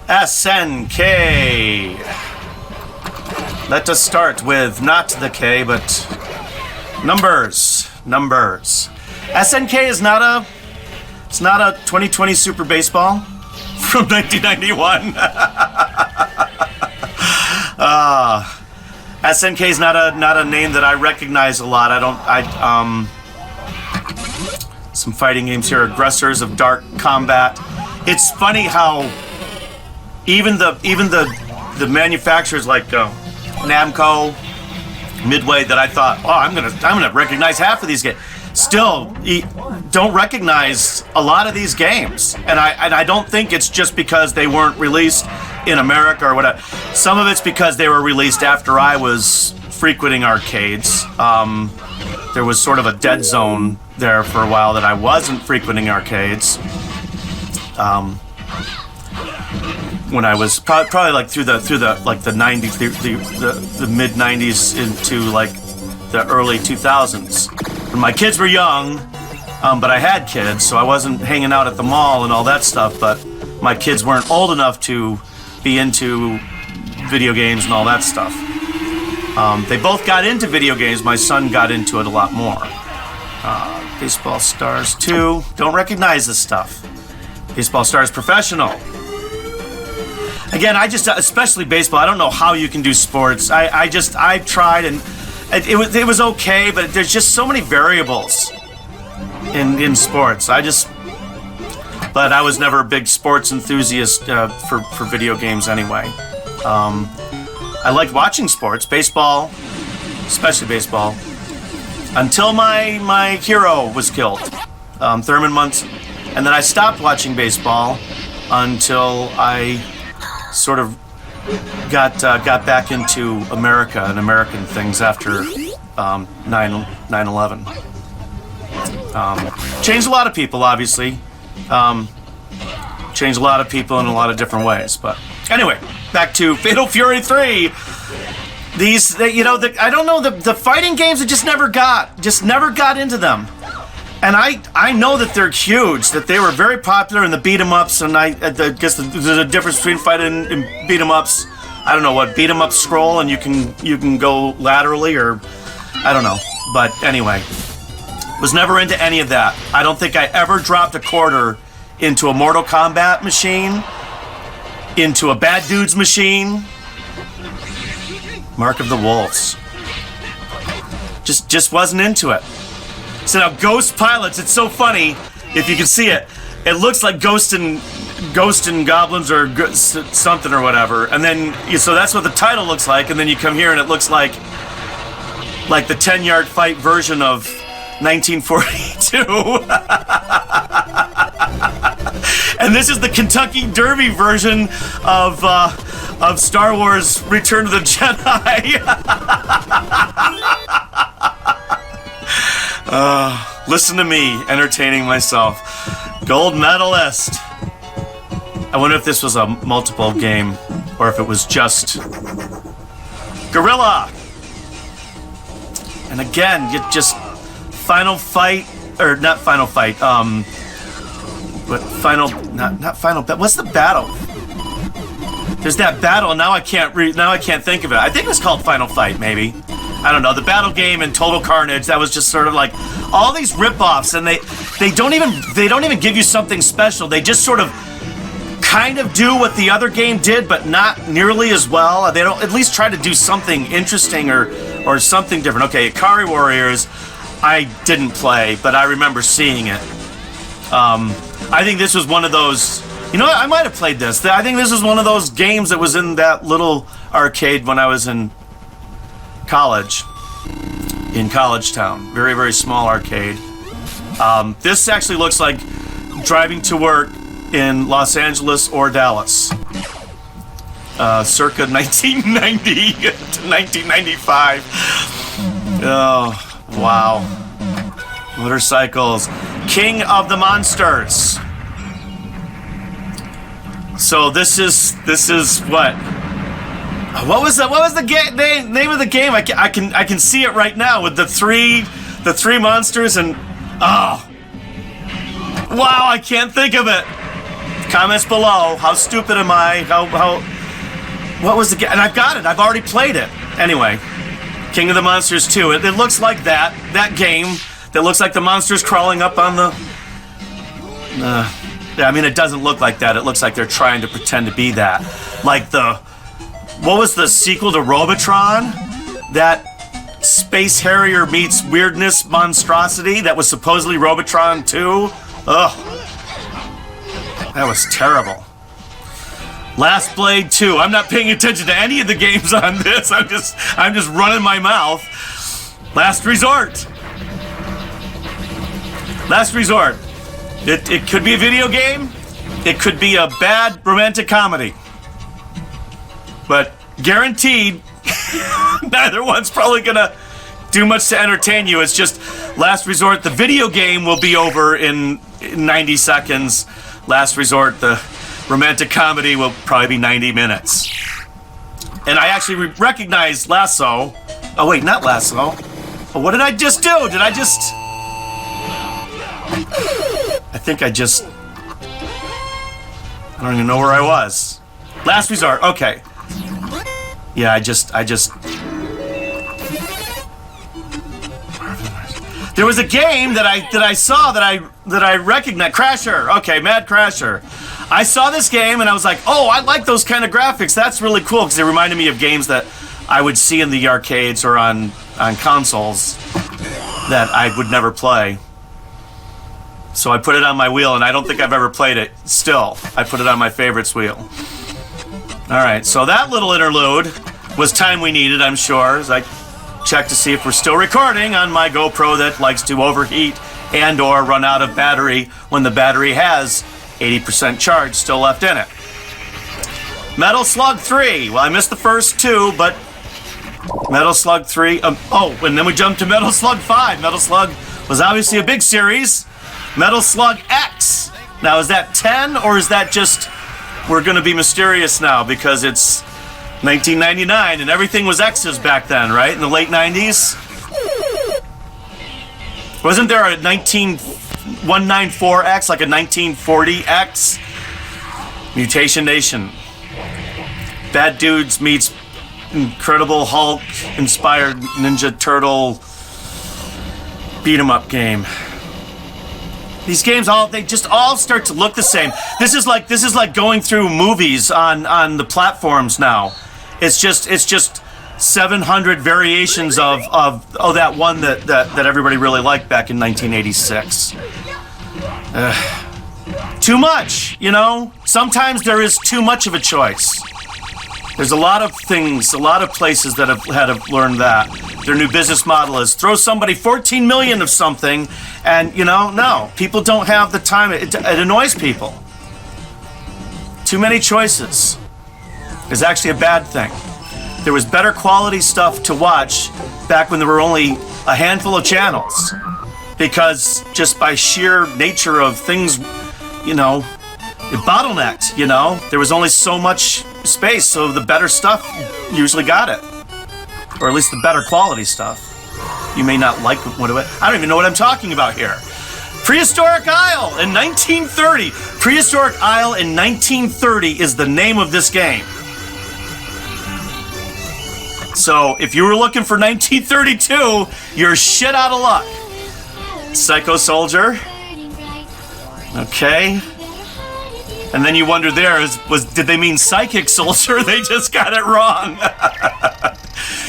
SNK. Let us start with not the K, but numbers. Numbers. SNK is not a. It's not a 2020 Super Baseball from 1991. SNK is not a name that I recognize a lot. Some fighting games here. Aggressors of Dark Combat. It's funny how even the manufacturers like Namco, Midway, that I thought, oh, I'm gonna recognize half of these games, still don't recognize a lot of these games, and I don't think it's just because they weren't released in America or whatever. Some of it's because they were released after I was frequenting arcades. There was sort of a dead zone there for a while that I wasn't frequenting arcades. When I was probably like through the 90s, the mid 90s into like the early 2000s. When my kids were young, but I had kids, so I wasn't hanging out at the mall and all that stuff. But my kids weren't old enough to be into video games and all that stuff. They both got into video games. My son got into it a lot more. Baseball Stars 2. Don't recognize this stuff. Baseball Stars Professional. Again, especially baseball, I don't know how you can do sports. I've tried, and it was okay, but there's just so many variables in sports. But I was never a big sports enthusiast for video games anyway. I liked watching sports, baseball, especially baseball, until my hero was killed, Thurman Munson. And then I stopped watching baseball until I sort of got back into America and American things after 9/11. Changed a lot of people, obviously. Changed a lot of people in a lot of different ways. But anyway, back to Fatal Fury 3. I don't know, the fighting games, I just never got into them. And I know that they're huge, that they were very popular in the beat 'em ups, and I guess there's a difference between fighting and beat 'em ups. I don't know what beat 'em up scroll, and you can go laterally, or I don't know. But anyway, was never into any of that. I don't think I ever dropped a quarter into a Mortal Kombat machine, into a Bad Dudes machine. Mark of the Wolves. Just wasn't into it. So now Ghost Pilots, it's so funny, if you can see it. It looks like Ghost and Goblins or something or whatever. And then, so that's what the title looks like. And then you come here and it looks like the 10-yard fight version of 1942. And this is the Kentucky Derby version of Star Wars Return of the Jedi. Listen to me entertaining myself. Gold medalist. I wonder if this was a multiple game or if it was just Gorilla. And again, you just Final Fight, or not Final Fight, but not Final, what's the battle? There's that battle, now I can't think of it. I think it was called Final Fight, maybe. I don't know, the battle game and Total Carnage, that was just sort of like all these rip-offs, and they don't even give you something special. They just sort of kind of do what the other game did, but not nearly as well. They don't at least try to do something interesting or something different. Okay, Ikari Warriors, I didn't play, but I remember seeing it. I think this was one of those, you know what, I might have played this. I think this was one of those games that was in that little arcade when I was in college, in College Town. Very, very small arcade. This actually looks like driving to work in Los Angeles or Dallas. Circa 1990 to 1995. Oh, wow. Motorcycles. King of the Monsters. So this is what? What was the name of the game? I can see it right now with the three monsters and oh, wow, I can't think of it. Comments below. How stupid am I? What was the game? And I've got it. I've already played it. Anyway, King of the Monsters 2. It looks like that game that looks like the monsters crawling up on the... I mean, it doesn't look like that. It looks like they're trying to pretend to be that. Like what was the sequel to Robotron? That Space Harrier meets weirdness monstrosity that was supposedly Robotron 2. Ugh. That was terrible. Last Blade 2. I'm not paying attention to any of the games on this. I'm just running my mouth. Last Resort. Last Resort. It could be a video game. It could be a bad romantic comedy. But guaranteed, neither one's probably gonna do much to entertain you. It's just Last Resort. The video game will be over in 90 seconds. Last Resort, the romantic comedy, will probably be 90 minutes. And I actually recognize Lasso. Oh wait, not Lasso. Oh, what did I just do? Did I just... I think I don't even know where I was. Last Resort, okay. Yeah, I just... There was a game that I saw that I recognized. Crasher. Okay, Mad Crasher. I saw this game and I was like, oh, I like those kind of graphics. That's really cool because it reminded me of games that I would see in the arcades or on consoles that I would never play. So I put it on my wheel, and I don't think I've ever played it. Still, I put it on my favorites wheel. All right, so that little interlude was time we needed, I'm sure, as I check to see if we're still recording on my GoPro that likes to overheat and or run out of battery when the battery has 80% charge still left in it. Metal Slug 3. Well, I missed the first two, but Metal Slug 3. Oh, and then we jumped to Metal Slug 5. Metal Slug was obviously a big series. Metal Slug X. Now, is that 10 or is that just we're going to be mysterious now because it's 1999 and everything was X's back then, right? In the late 90s? Wasn't there a 194X, like a 1940X? Mutation Nation. Bad Dudes meets Incredible Hulk inspired Ninja Turtle beat 'em up game. These games they just all start to look the same. This is like going through movies on the platforms now. It's just 700 variations of that one that everybody really liked back in 1986. Too much, you know? Sometimes there is too much of a choice. There's a lot of things, a lot of places that have had to learn that. Their new business model is throw somebody 14 million of something, and no, people don't have the time. It annoys people. Too many choices is actually a bad thing. There was better quality stuff to watch back when there were only a handful of channels, because just by sheer nature of things, it bottlenecked, There was only so much space, so the better stuff usually got it. Or at least the better quality stuff. You may not like what it was. I don't even know what I'm talking about here. Prehistoric Isle in 1930. Prehistoric Isle in 1930 is the name of this game. So if you were looking for 1932, you're shit out of luck. Psycho Soldier. Okay. And then you wonder did they mean Psychic Soldier? They just got it wrong.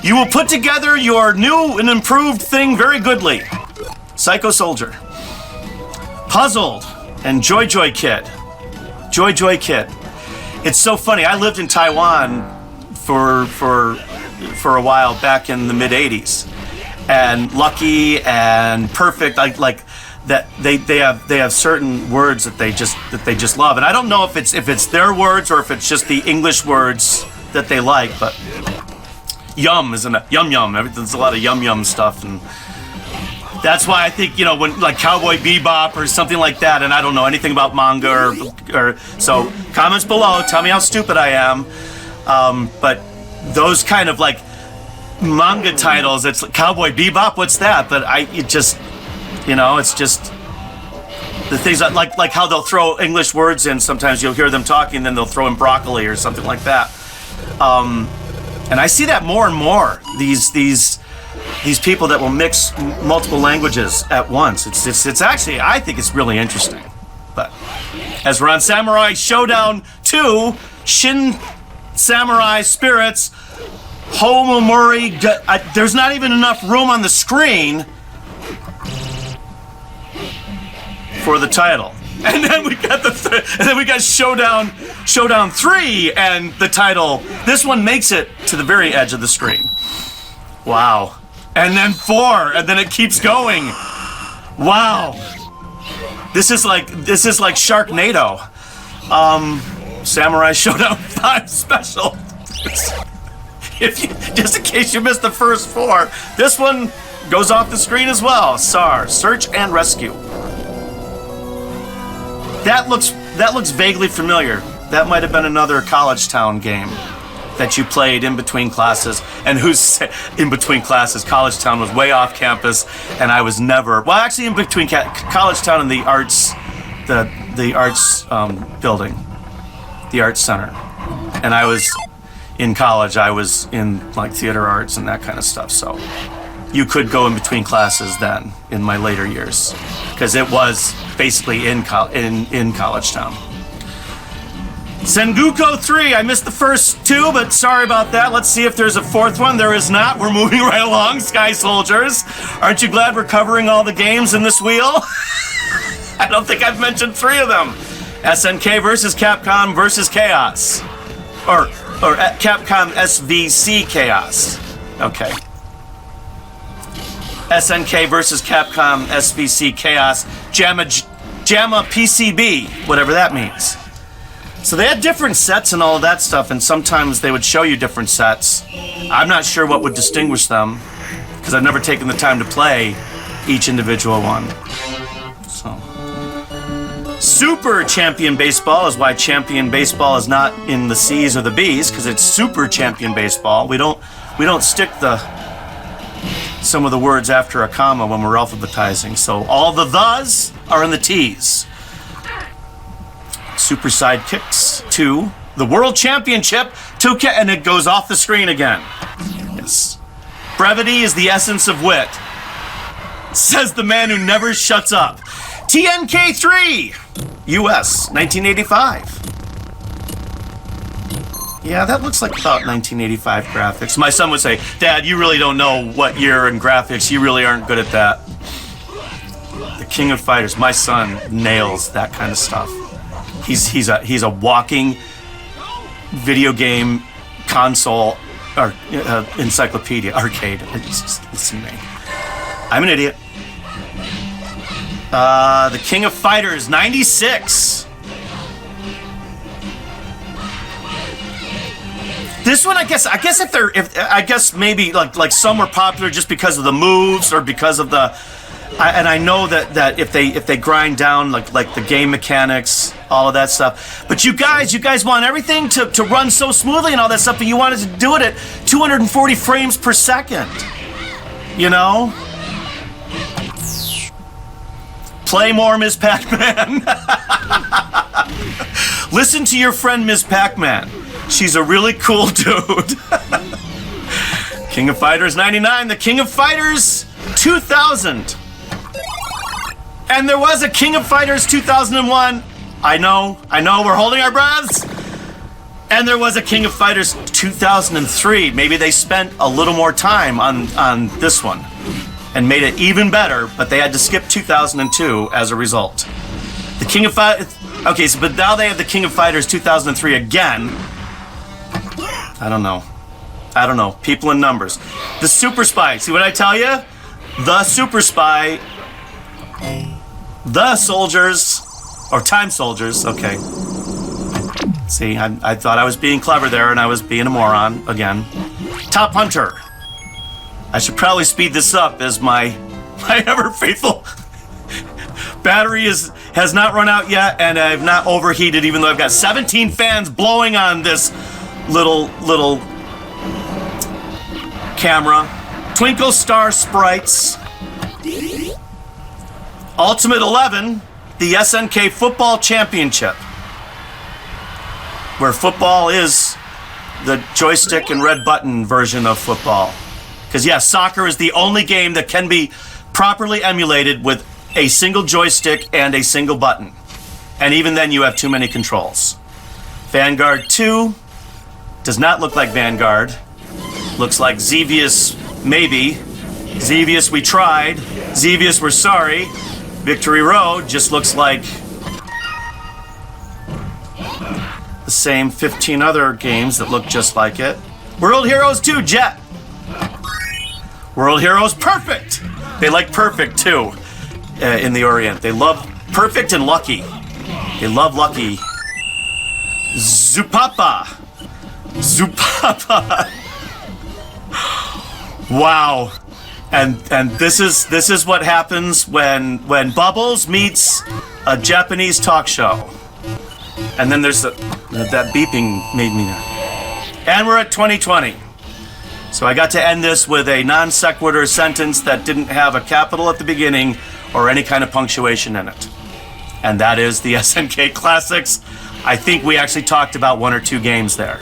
You will put together your new and improved thing very goodly. Psycho Soldier. Puzzled and Joy Joy Kid. Joy Joy Kid. It's so funny. I lived in Taiwan for a while back in the mid 80s. And Lucky and Perfect, like that they have certain words that they just love, and I don't know if it's their words or if it's just the English words that they like, but yum isn't it? Yum yum. There's a lot of yum yum stuff, and that's why I think when like Cowboy Bebop or something like that, and I don't know anything about manga or so. Comments below, tell me how stupid I am. But those kind of like manga titles, it's like Cowboy Bebop. What's that? But it's just, the things that, like how they'll throw English words in. Sometimes you'll hear them talking, then they'll throw in broccoli or something like that. And I see that more and more. These people that will mix multiple languages at once. It's actually, I think it's really interesting. But as we're on Samurai Showdown 2, Shin Samurai Spirits, Homomori, there's not even enough room on the screen for the title. And then we got Showdown 3 and the title. This one makes it to the very edge of the screen. Wow. And then 4, and then it keeps going. Wow. This is like Sharknado. Samurai Showdown 5 special. Just in case you missed the first 4, this one goes off the screen as well. SAR, Search and Rescue. That looks vaguely familiar. That might have been another College Town game that you played in between classes. And who's in between classes? College Town was way off campus, and I was never. Well, actually, in between College Town and the arts, the arts building, the arts center, and I was in college. I was in like theater arts and that kind of stuff. So you could go in between classes then in my later years, because it was basically in College Town. Sengoku 3, I missed the first 2, but sorry about that. Let's see if there's a 4th one. There is not. We're moving right along, Sky Soldiers. Aren't you glad we're covering all the games in this wheel? I don't think I've mentioned 3 of them. SNK versus Capcom versus Chaos. Or Capcom SVC Chaos. Okay. SNK versus Capcom SVC Chaos JAMA PCB, whatever that means. So they had different sets and all of that stuff, and sometimes they would show you different sets. I'm not sure what would distinguish them, because I've never taken the time to play each individual one. So, Super Champion Baseball is why Champion Baseball is not in the C's or the B's, because it's Super Champion Baseball. We don't stick some of the words after a comma when we're alphabetizing. So all the thes are in the T's. Super Sidekicks 2, the World Championship 2, and it goes off the screen again. Yes. Brevity is the essence of wit, says the man who never shuts up. TNK 3, US, 1985. Yeah, that looks like about 1985 graphics. My son would say, "Dad, you really don't know what year in graphics. You really aren't good at that." The King of Fighters. My son nails that kind of stuff. He's a walking video game console or encyclopedia arcade. Just listen to me. I'm an idiot. The King of Fighters, 96. This one, I guess maybe like some were popular just because of the moves or because of the, and I know that if they grind down like the game mechanics, all of that stuff. But you guys want everything to run so smoothly and all that stuff, but you wanted to do it at 240 frames per second. You know? Play more, Ms. Pac-Man. Listen to your friend, Ms. Pac-Man. She's a really cool dude. King of Fighters 99, the King of Fighters 2000. And there was a King of Fighters 2001. I know, we're holding our breaths. And there was a King of Fighters 2003. Maybe they spent a little more time on this one and made it even better, but they had to skip 2002 as a result. The King of Fighters, okay, so but now they have the King of Fighters 2003 again. I don't know. People in numbers. The Super Spy. See what I tell you? The Super Spy. The Soldiers. Or Time Soldiers. Okay. See, I thought I was being clever there, and I was being a moron again. Top Hunter. I should probably speed this up as my ever faithful battery has not run out yet, and I've not overheated, even though I've got 17 fans blowing on this little camera. Twinkle Star Sprites. Ultimate 11. the SNK Football Championship, where football is the joystick and red button version of football. Because yes, soccer is the only game that can be properly emulated with a single joystick and a single button. And even then you have too many controls. Vanguard 2 does not look like Vanguard. Looks like Xevious, maybe. Xevious, we tried. Xevious, we're sorry. Victory Road just looks like the same 15 other games that look just like it. World Heroes 2, Jet. World Heroes, Perfect. They like Perfect too in the Orient. They love Perfect and Lucky. They love Lucky. Zupapa. Zupapa. Wow. And this is what happens when Bubbles meets a Japanese talk show. And then there's that beeping made me. And we're at 2020. So I got to end this with a non sequitur sentence that didn't have a capital at the beginning or any kind of punctuation in it. And that is the SNK Classics. I think we actually talked about 1 or 2 games there.